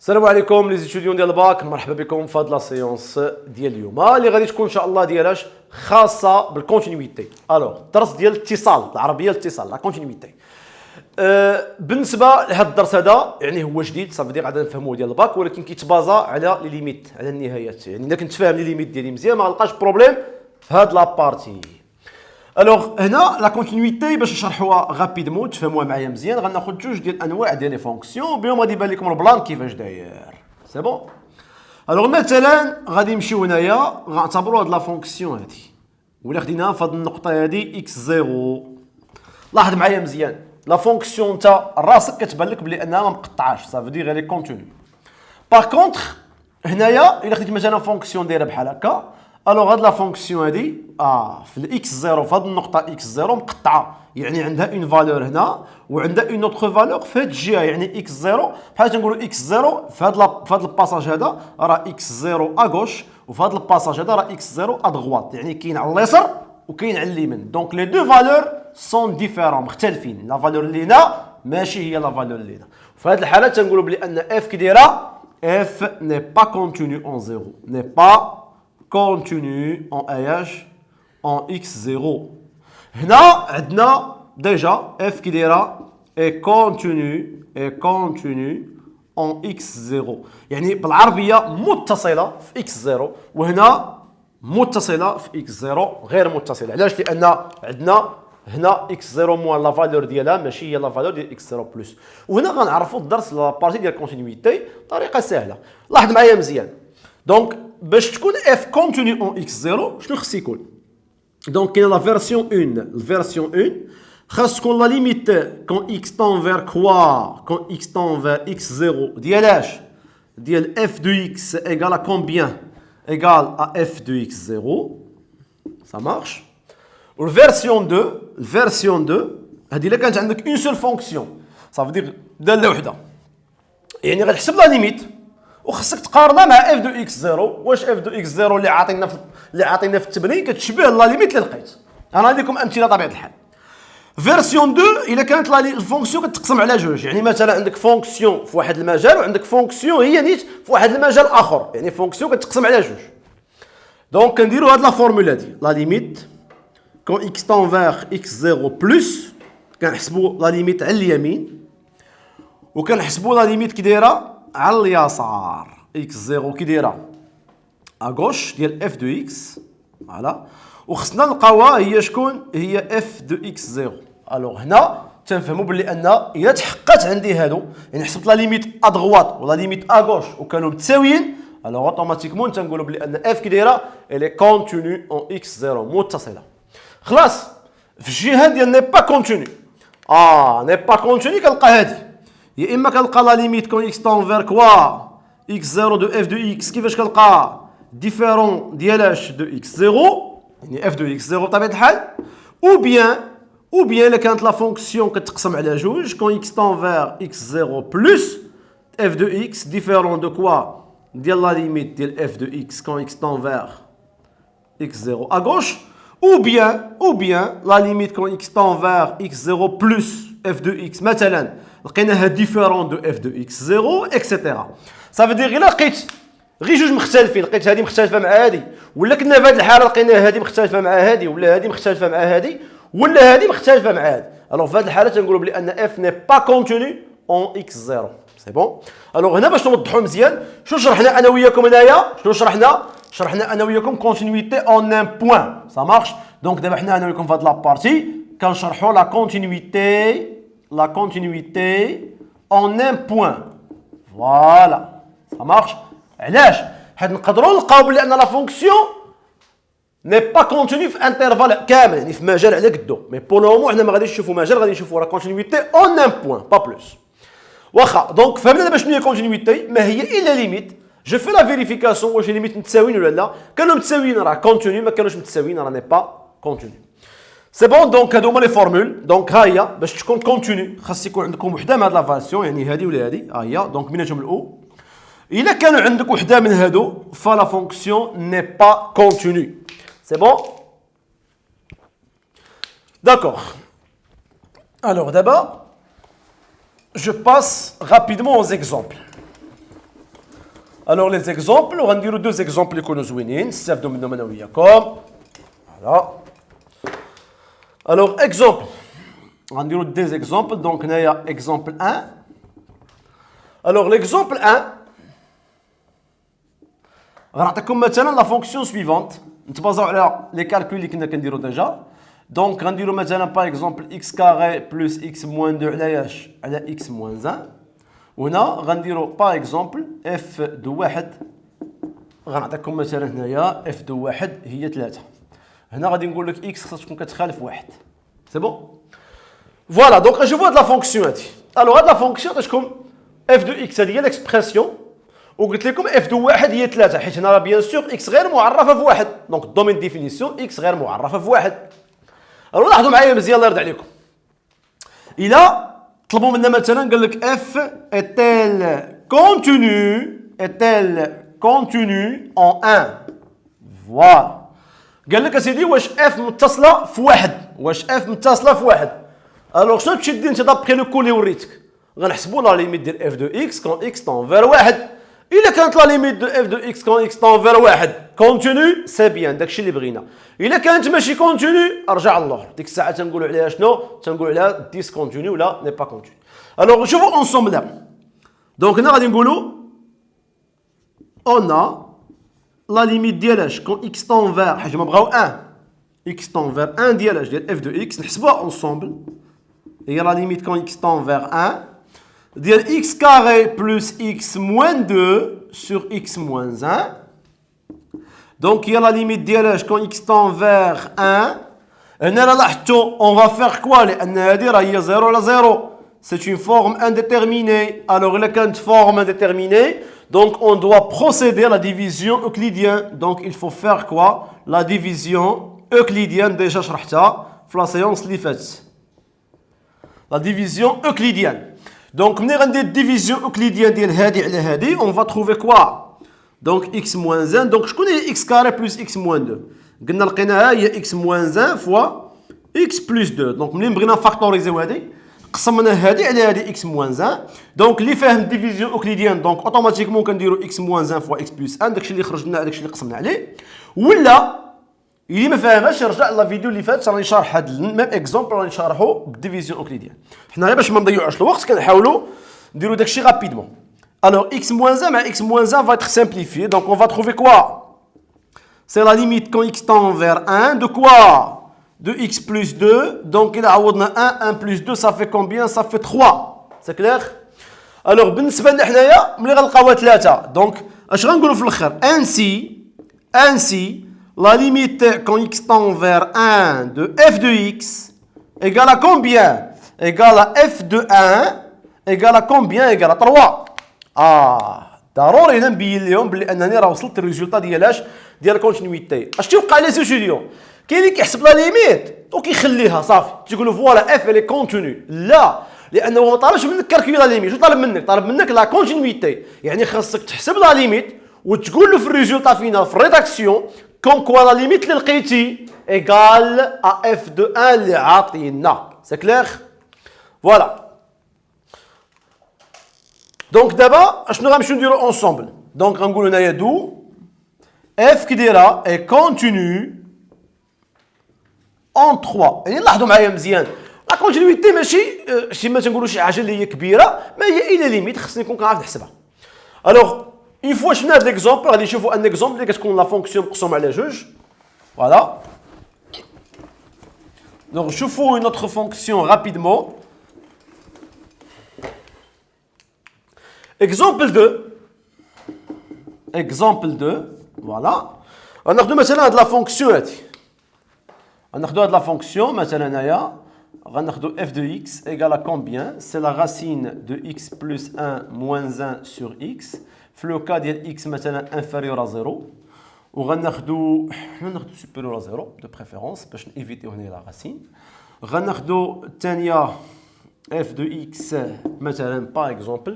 السلام عليكم لي ستوديون ديال الباك، مرحبا بكم في هاد لا سيونس ديال اليوم اللي غادي تكون ان شاء الله ديالاش خاصه بالكونتينيتي. الوغ الدرس ديال الاتصال، العربيه الاتصال، لا كونتينيتي. بالنسبه لهذا الدرس هذا يعني هو جديد، صافي غادي نفهموه ديال الباك، ولكن كيتبازا على لي ليميت، على النهايات. يعني الا كنت فاهم لي ليميت ديالي مزيان ما غلقاش بروبليم في هاد لابارتي. الوغ هنا لا كونتينيتي باش نشرحوها غابيدمون تفهموها معايا مزيان، غناخذ جوج ديال الانواع ديال لي فونكسيون بهم غادي يبان لكم البلان كيفاش داير. سي بون. الوغ مثلا غادي نمشيو هنايا غنعتبروا هاد لا فونكسيون هادي ولا خديناها في هاد النقطه هادي اكس زيرو. لاحظ معايا مزيان لا فونكسيون نتا راسك كتبان لك بلي انها ما مقطعاش، صافي دير غير كونتينيو. باغ كونطخ هنايا الا خديت مثلا فونكسيون دايره بحال هكا، الوغ هاد لا فونكسيون هادي في الاكس زيرو في هاد النقطه اكس زيرو مقطعه، يعني عندها اون فالور هنا وعندها اون اوتر فالور في هاد الجهه، يعني اكس زيرو بحال تنقولوا اكس زيرو في هاد الباساج هذا راه اكس زيرو اغوش، وفي هاد الباساج هذا راه اكس زيرو ادغوات، يعني كاين على اليسار وكاين على اليمين. دونك لي دو فالور سون ديفيرون، مختلفين. لا فالور اللي هنا ماشي هي لا فالور اللي هنا. في هاد الحاله تنقولوا بلي ان اف كي دايره اف ني با كونتينيو اون زيرو، ني با continue en AH en x0. هنا عندنا ديجا f qui دايره et continue en x0، يعني بالعربيه متصله في x0 وهنا متصله في x0 غير متصله. علاش؟ لان عندنا هنا x0 موان لا فالور ديالها ماشي هي لا فالور ديال x0 بلس. وهنا غنعرفوا الدرس لا بارتي ديال كونتينيتي بطريقه سهله. لاحظ معايا مزيان. دونك باش تكون اف كونتينيو اون اكس زيرو شنو خص يكون؟ دونك كاين لا فيرسيون 1، الفيرسيون 1 خاص تكون لا ليميت كون اكس طون فير كوا كون اكس طون فير اكس زيرو ديالاش ديال اف دو اكس ايغال ا كومبيان ايغال ا اف دو اكس زيرو. سا مارش. والفيرسيون 2، الفيرسيون 2 هذه الا كانت عندك اون سول فونكسيون صافي دير داله وحده، يعني غتحسب لا ليميت وخصك تقارنها مع اف دو اكس زيرو. واش اف دو اكس زيرو اللي عاطينا في التبني كتشبه لا ليميت اللي لقيت. انا غاديكم امثله طبيعه الحال. فيرسيون 2 الا كانت الفونكسيون كتقسم على جوج، يعني مثلا عندك فونكسيون في واحد المجال وعندك فونكسيون هي نيت في واحد المجال اخر، يعني فونكسيون كتقسم على جوج. دونك كنديروا هاد لا فورمول هادي لا ليميت كون اكس طون فيغ اكس زيرو بلس، كنحسبوا لا ليميت على اليمين وكنحسبوا لا ليميت كي دايره على اليسار اكس زيرو كي دايره اغوش ديال اف دو اكس. فوالا. وخصنا نلقاوها هي شكون؟ هي اف دو اكس زيرو. الوغ هنا تنفهموا بلي ان الا تحققت عندي هادو، يعني حسبت لا ليميت ادغوات ولا ليميت اغوش وكانوا متساويين، الوغ اوتوماتيكمون تنقولوا بلي ان اف كي دايره الي كونتينيو اون اكس زيرو، متصله. خلاص. في الجهه ديال ني با كونتينيو، ني با كونتينيو كنلقى هادي، يا اما كنلقى لا ليميت كون اكس طون فير كوا اكس زيرو دو اف دو اكس. كيفاش كنلقى؟ ديفيرون ديالاش دو اكس زيرو، يعني اف دو اكس زيرو بطبيعه الحال. او بيان الا كانت لا فونكسيون كتقسم على جوج كون اكس طون فير اكس زيرو بلس اف دو اكس ديفيرون دو كوا ديال لا ليميت ديال اف دو اكس كون اكس طون فير اكس زيرو اغوش. ou bien la limite quand x tend vers x0 plus f de x مثلا لقيناها ديفيرون دو اف دو اكس 0 اكسيتيرا. صافي دير غير لقيت غير جوج مختلفين، لقيت هذه مختلفه مع هذه، ولا كنا في هذه الحاله لقينا هذه مختلفه مع هذه، ولا هذه مختلفه مع هذه، ولا هذه مختلفه مع هذه. الوغ في هذه الحاله تنقولوا بلي ان اف ني با كونتينيو اون اكس 0. سي بون. الوغ هنا باش نوضحوا مزيان شنو شرحنا انا وياكم هنايا، شنو شرحنا انا وياكم كونتينيتي اون ان بوين. سا مارش. دونك دابا حنا انا وياكم في هاد لابارتي كنشرحوا لا كونتينيتي اون ان بوين. فوالا. سا مارش. علاش؟ حيت نقدروا نلقاو بلي ان لا فونكسيون ني با كونتينيو في انترفال كامل، يعني في مجال على قدو، مي بور لو مومون حنا ما غاديش نشوفوا مجال، غادي نشوفوا لا كونتينيتي اون ان بوين با بلوس. واخا. دونك فهمنا دابا شنو هي كونتينيتي، ما هي الا ليميت جو في لا فيريفيكاسيون واش ليميت متساويين ولا لا. كانوا متساويين راه كونتينيو، ما كانوش متساويين راه ني با كونتينيو. سي بون. دونك هادو هما لي فورمول. دونك ها هي باش تكون كونتينيو خاص يكون عندكم وحده من هاد لا فالسيون، يعني هادي ولا هادي. ها هي. دونك منهم الاو. الا كانوا عندك وحده من هادو فلا فونكسيون ني با كونتينيو. سي بون. داكوغ. Alors d'abord, je passe rapidement aux exemples. Alors les exemples, on va dire deux exemples que nous avons. Voilà. Alors exemple, on va dire deux exemples. Donc il y a exemple 1. Alors l'exemple 1, on va dire la fonction suivante. On va basé les calculs que nous avons déjà. Donc, on va dire par exemple x carré plus x moins 2 à x moins 1. On va dire par exemple f de 1. On va dire مثلا f de 1 هي 3. هنا غادي نقول لك x خاص تكون كتخالف 1. C'est bon? Voilà, donc je vois de la fonction هذه. Alors, la fonction تكون f de x هذه هي l'expression. وقلت لكم f de 1 هي 3 حيت هنا بيان سور x غير معرفه في 1. دونك الدومين ديفينيسيون x غير معرفه في 1. الو لاحظوا معايا مزيان الله يرضي عليكم. الى طلبوا منا مثلا قال لك f est-elle continue en 1. فوالا. قال لك اسيدي واش f متصله في 1. الوغ شنو تمشي دير انت دابخي لو كول اللي وريتك؟ غنحسبوا لا ليميت ديال f de x quand x tend vers 1. إلا كانت لا ليميت دو اف دو اكس كون اكس طون فير 1 كونتينيو سي بيان داكشي اللي بغينا. إلا كانت ماشي كونتينيو ارجع اللور. ديك الساعه تنقولوا عليها شنو؟ تنقولوا عليها ديسكونتينيو ولا ني با كونتينيو. الوغ شوفوا اونسومبل دابا. دونك هنا غادي نقولوا اون لا ليميت ديال اش كون اكس طون فير حيت ما بغاو 1 اكس طون فير 1 ديال اش ديال اف دو اكس نحسبوها اونسومبل هي لا ليميت كون اكس طون فير 1 dire x carré plus x moins 2 sur x moins 1. Donc, il y a la limite d'ILH quand x tend vers 1. Et là, on va faire quoi? Il y a 0 à 0. C'est une forme indéterminée. Alors, il y a une forme indéterminée. Donc, on doit procéder à la division euclidienne. Donc, il faut faire quoi? La division euclidienne. Déjà, je l'ai fait la séance li faite. La division euclidienne. Donc, on a une division euclidienne de on va trouver quoi? Donc, x moins 1. Donc, je connais x carré plus x moins 2. On a x moins 1 fois x plus 2. Donc, on va factoriser x moins 1. Donc, les fait une division euclidienne. Donc, automatiquement, on peut x moins 1 fois x plus 1. Donc, اللي ما فاهمش يرجع لا فيديو اللي فات راني شارح هذا الميم اكزومبل راني شارحو بالديفيزيون اوكليديان. حنا غير باش ما نضيعوش الوقت كنحاولوا نديروا داكشي رابيدمون. Alors x moins 1 مع x moins 1 va être simplifié. Donc on va trouver quoi? C'est la limite quand x tend vers 1 de quoi? De x plus 2. Donc il a عوضنا 1 plus 2 ça fait combien? Ça fait 3. C'est clair? Alors بالنسبه لنا حنايا ملي غنلقاوها 3 دونك اش غنقولوا في الاخر؟ ainsi la limite quand x tend vers 1 de f de x égale à combien? Égale à f de 1 égale à combien? Égale à 3. ضروري نبين لهم بلي انني راه وصلت الريزولطا ديال الكونتينيتي. اش تيوقع لي ستوديون؟ كاين اللي كيحسب لا ليميت وكيخليها صافي تيقولوا فوالا اف لي كونتينيو. لا، لانه ما طالبش منك كالكولي لا ليميت. شنو طالب منك لا كونتينيتي. يعني خاصك تحسب لا ليميت وتقول له في الريزولطا فينا في الريداكسيون comme quoi la limite اللي لقيتي égale à f de 1 اللي عاطينا. C'est clair? Voilà. Donc دابا اشنو غنمشيو نديرو ensemble. Donc غنقولوا هنايا دو f كي دايره est continue en 3. يعني لاحظوا معايا مزيان لا كونتينيتي ماشي ما تنقولوا شي حاجه اللي هي كبيره ما هي الا ليميت خصني نكون كنعرف نحسبها. Alors une fois شفنا هذا ليكزومبل غادي نشوفوا ان اكزومبل اللي كتكون لا فونكسيون مقسوم على جوج. فوالا. دونك نشوفوا une autre fonction rapidement. Exemple 2. Voilà. غناخذوا مثلا هاد لا فونكسيون هادي. غناخذوا هاد لا فونكسيون مثلا هنايا غناخذوا f de x égale à combien? C'est la racine de x plus 1 moins 1 sur x. في لو كا ديال x مثلا inférieur à 0 وغناخذوا supérieur à 0 de préférence باش نيفيتيو هنا لا راسين. غناخذوا الثانيه f de x مثلا par exemple.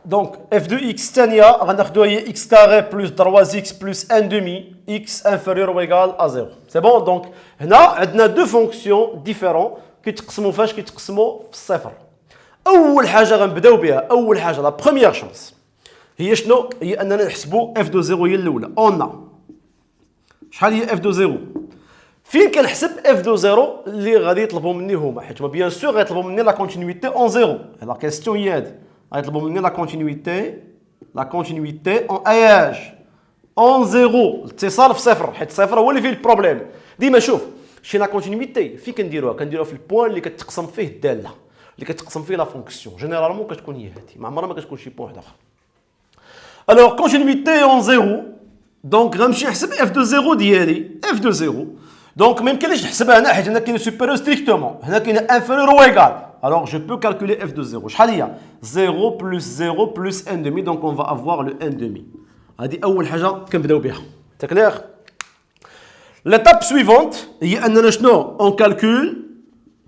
Donc f de x الثانيه غناخذوا هي x carré plus 3x plus 1 demi x inférieur ou égal à 0. C'est bon. Donc هنا عندنا deux fonctions différentes كيتقسموا فاش كيتقسموا في الصفر. اول حاجه غنبداو بها، اول حاجه لا بروميير شونس هي شنو؟ هي اننا نحسبوا اف دو زيرو هي الاولى. اون شحال هي اف دو زيرو؟ فين كنحسب اف دو زيرو اللي غادي يطلبوا مني هما، حيت بيان سور غيطلبوا مني لا كونتينيتي اون زيرو. لا كيستيون هي هادي، غيطلبوا مني لا كونتينيتي اون اياج اون زيرو، الاتصال في صفر، حيت صفر هو اللي فيه البروبليم. ديما شوف شي لا كونتينيتي فين كنديروها في البوان اللي كتقسم فيه الداله، اللي كتقسم فيه لا فونكسيون. جينيرالمون كتكون هي هادي، ما عمرها ما كتكون شي بوان واحد اخر. الوغ كونتينيتي اون زيرو، دونك غنمشي نحسب اف دو زيرو ديالي، اف دو زيرو. دونك ما يمكنليش نحسبها هنا حيت هنا كاين سوبيريور ستريكتومون، هنا كاين انفيريور و ايكال. الوغ جو بو كالكولي اف دو زيرو. شحال هي؟ 0 بلس 0 بلس ان دومي، دونك اون فا افوار لو ان دومي. هذه اول حاجه كنبداو بها. تا كلير؟ l'étape suivante هي اننا شنو؟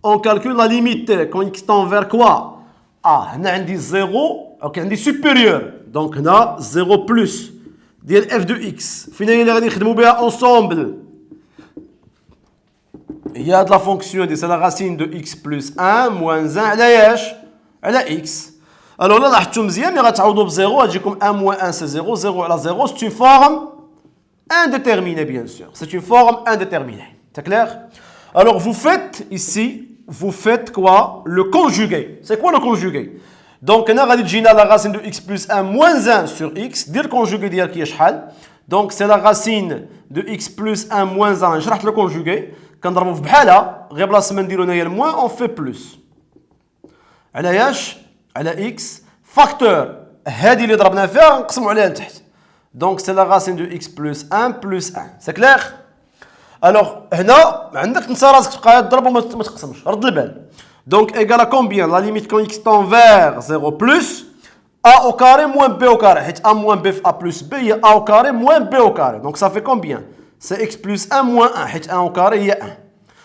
on calcule la limite quand x tend vers quoi. هنا عندي 0 اوكي، عندي supérieur، دونك هنا 0 بلس ديال اف دو اكس. فين هي اللي غادي نخدموا بها اونسومبل؟ هي هاد لا فونكسيون دي سي لا راسين دو اكس بلس 1 موان 1 على ياش؟ على اكس. الوغ لا لاحظتوا مزيان ملي غتعوضوا بزيرو غتجيكم 1 موان 1 سي 0، 0 على 0 سي فورم indéterminée, bien sûr. C'est une forme indéterminée. C'est clair? Alors, vous faites ici, vous faites quoi? Le conjugué. C'est quoi le conjugué? Donc, on a dit la racine de x plus 1 moins 1 sur x. Dire le conjugué d'hier qui est chal. Donc, c'est la racine de x plus 1 moins 1. Je rate le conjugué. Quand on va faire là, remplacement de moins, on fait plus. على ياش؟ على x. Facteur. هذه اللي ضربنا فيها نقسموا عليها لتحت. Donc c'est la racine de x plus 1 plus 1. C'est clair? Alors, هنا عندك تنسى راسك تبقى تضرب وما تقسمش، رد البال. Donc égale à combien? La limite quand x tend vers 0 plus a au carré moins b au carré. حيت a moins b a plus b هي a au carré moins b au carré. Donc ça fait combien? C'est x plus 1 moins 1. حيت 1 au carré هي 1.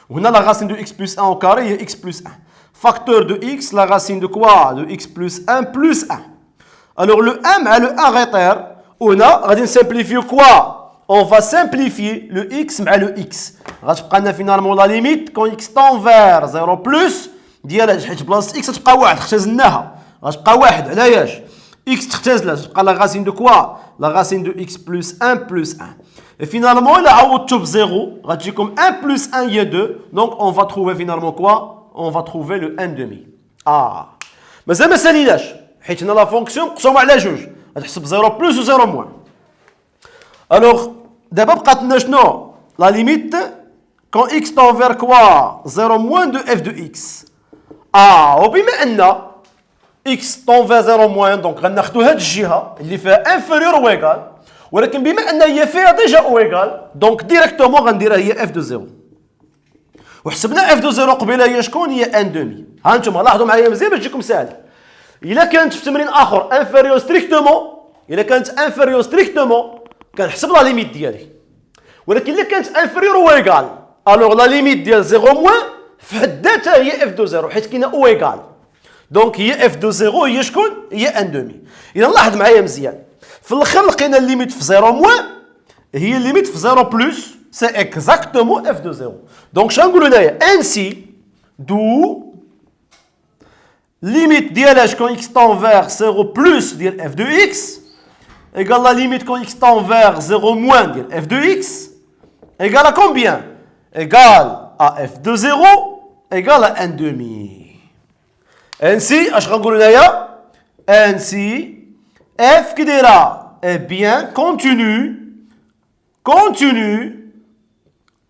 وهنا la racine de x plus 1 au carré هي x plus 1. Facteur de x, la racine de quoi? De x plus 1 plus 1. Alors le 1 مع le 1 غيطير. هنا غادي نسامبليفيو كوا؟ اون فا سامبليفي لو اكس مع لو اكس. غتبقى لنا فينالمون لا ليميت كون اكس طون فير 0 بلس ديال حيت بلاصه اكس تبقى واحد اختزلناها، غتبقى واحد على ياش؟ اكس تختزلات تبقى لا غاسين دو كوا؟ لا غاسين دو اكس بلس 1 بلس 1. Et finalement الا عوضتو بزيرو غتجيكم 1 بلس 1 هي 2. دونك اون فا تروفي فينالمون كوا؟ اون فا تروفي لو ان دومي. مازال ما ساليناش حيت هنا لا فونكسيون مقسومه على جوج، غتحسب 0 بلس و 0 موان. الوغ دابا بقات لنا شنو؟ لا ليميت كون اكس طون فير كوا؟ 0 موان دو اف دو اكس. وبما ان اكس طون فير 0 موان دونك غناخدو هاد الجهه اللي فيها انفيريور او ايكال، ولكن بما ان هي فيها ديجا او ايكال دونك ديريكتومون غنديرها هي اف دو 0. وحسبنا اف دو 0 قبيله هي شكون؟ هي ان دومي. ها انتم لاحظوا معايا مزيان باش تجيكم ساهله. إلا كانت في تمرين آخر انفيريور ستريكتومون، إلا كانت انفيريور ستريكتومون كنحسب لا ليميت ديالي، ولكن إلا كانت انفيريور او ايكال الوغ لا ليميت ديال 0 موان في حد ذاتها هي اف دو 0 حيت كاينه او ايكال. دونك هي اف دو 0 هي شكون؟ هي ان دومي. إذا لاحظ معايا مزيان، في الآخر لقينا الليميت في 0 موان هي الليميت في 0 بلس سي اكزاكتومون اف دو 0. دونك شنو نقولوا هنايا؟ انسي دو limite ديالها quand x tend vers 0 plus ديال f de x égale la limite quand x tend vers 0 moins ديال f de x égale à combien? Égale à f de 0 égale à 1 demi. Ainsi, اش غنقولوا هنايا؟ Ainsi f كي دايره est bien continue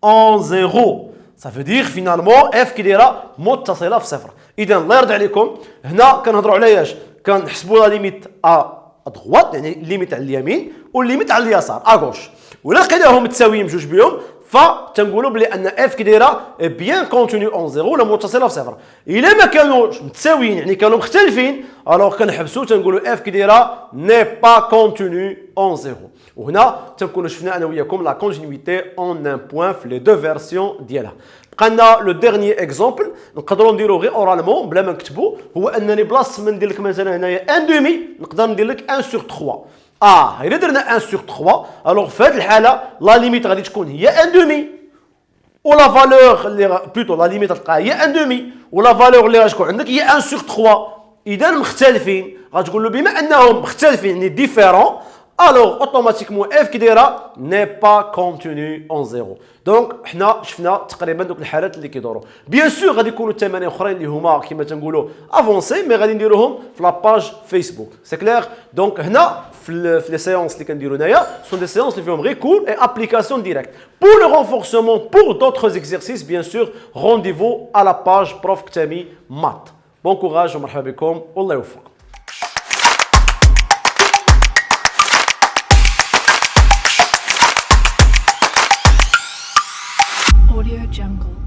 en 0. Ça veut dire finalement f كي دايره متصله في صفر. اذا الله يرضي عليكم هنا كنهضروا على اش؟ كنحسبوا لا ليميت ا دغوات يعني ليميت على اليمين والليميت على اليسار اغوش، ولا لقيناهم متساويين بجوج بهم فتنقولوا بلي ان اف كي دايره بيان كونتينيو اون زيرو ولا متصله في صفر. الا ما كانوش متساويين يعني كانوا مختلفين الوغ كنحبسوا تنقولوا اف كي دايره ني با كونتينيو اون زيرو. وهنا تنكونوا شفنا انا وياكم لا كونتينيتي اون ان بوين في لي دو فيرسيون ديالها. بقى لو ديرنيي اكزومبل نقدروا نديرو غير اورالمون بلا ما نكتبوا، هو انني بلاصه ما ندير لك مثلا هنايا ان دومي نقدر ندير لك 1 سور 3. الا درنا 1 سور 3 الوغ في هذه الحاله لا ليميت غادي تكون هي ان دومي. ou la valeur plutôt la limite هي 1/2 ou la valeur اللي غتكون عندك هي 1/3 اذا مختلفين غتقول له بما انهم مختلفين يعني ديفيرون alors automatiquement f كي دايره n'est pas contenu en 0 دونك حنا شفنا تقريبا دوك الحالات اللي كيدوروا بيان سور غادي يكونوا ثمانيه اخرين اللي هما كما تنقولوا افونسي مي غادي نديروهم في لاباج فيسبوك سي كلير دونك هنا في لي سيونس اللي كنديروا هنايا سون دي سيونس اللي فيهم غير كور اي ابليكاسيون ديريكت pour le renforcement pour d'autres exercices bien sûr rendez-vous à la page prof كتامي مات bon courage ومرحبا بكم والله يوفق Audio Jungle.